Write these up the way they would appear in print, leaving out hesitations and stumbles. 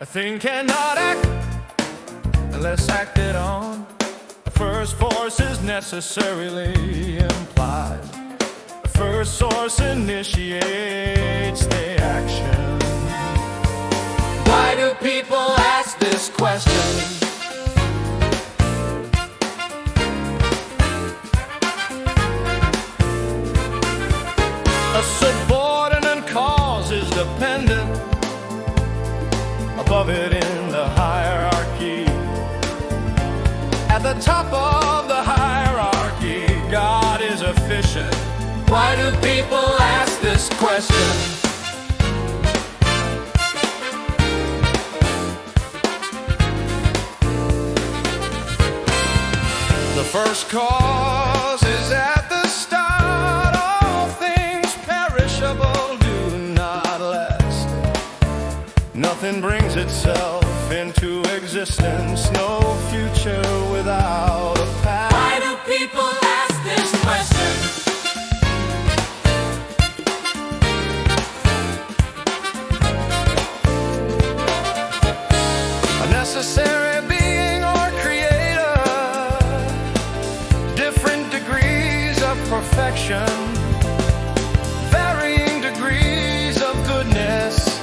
A thing cannot act unless acted on. A first force is necessarily implied. A first source initiates the action. Why do people ask this question? A subordinate cause is dependent above it in the hierarchy. At the top of the hierarchy, God is efficient. Why do people ask this question? The first cause is at the start. All things perishable do not last. Nothing brings itself into existence. No future without a past. Why do people ask this question? A necessary being or creator, different degrees of perfection, varying degrees of goodness,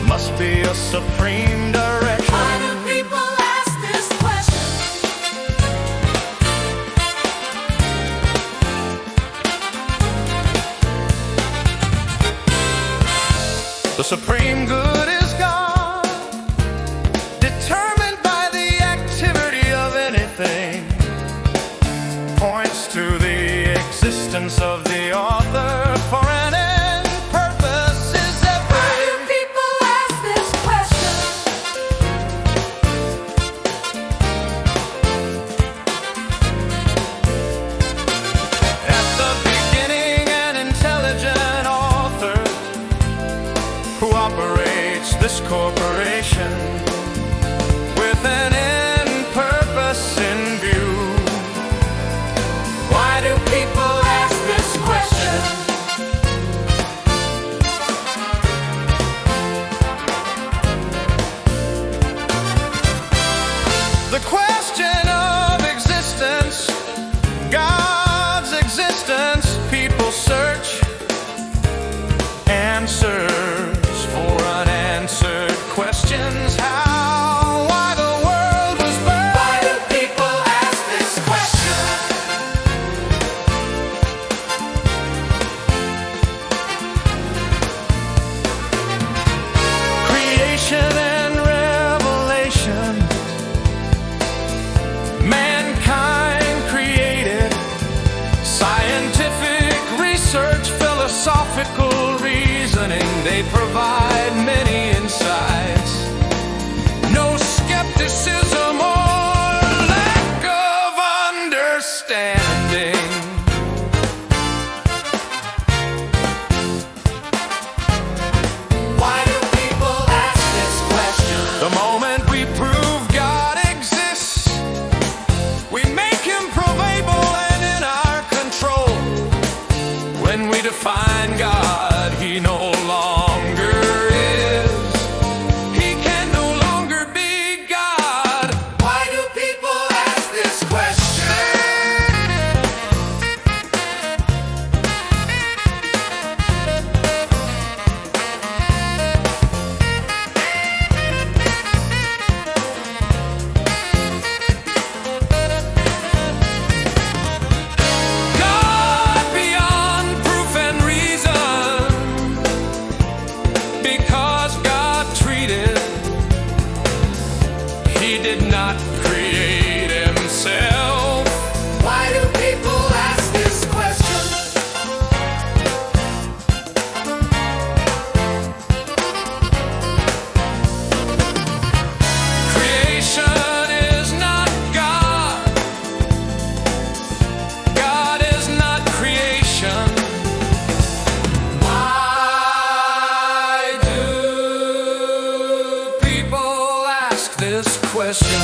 must be a supreme direction. Why do people ask this question? The supreme good is God, determined by the activity of anything, points to the existence of the author for an end. Purpose is Why everything. do people ask this question? At the beginning, an intelligent author who operates this corporation with an end purpose in view. Why do people ask this question? The question of existence, God's existence, people search answers for unanswered questions. How, why the world was birthed. Why do people ask this question? Creation and revelation, mankind created, scientific research, philosophical reasoning, they provide many insights. No skepticism or lack of understanding. Why do people ask this question? The moment we prove God exists, we make him provable and in our control. When we define God, he no longer is. He can no longer be God. Why do people ask this question? God beyond proof and reason, because God treated, he did not create himself. Why do people ask this question? Creation is not God. God is not creation. Why do people ask this question?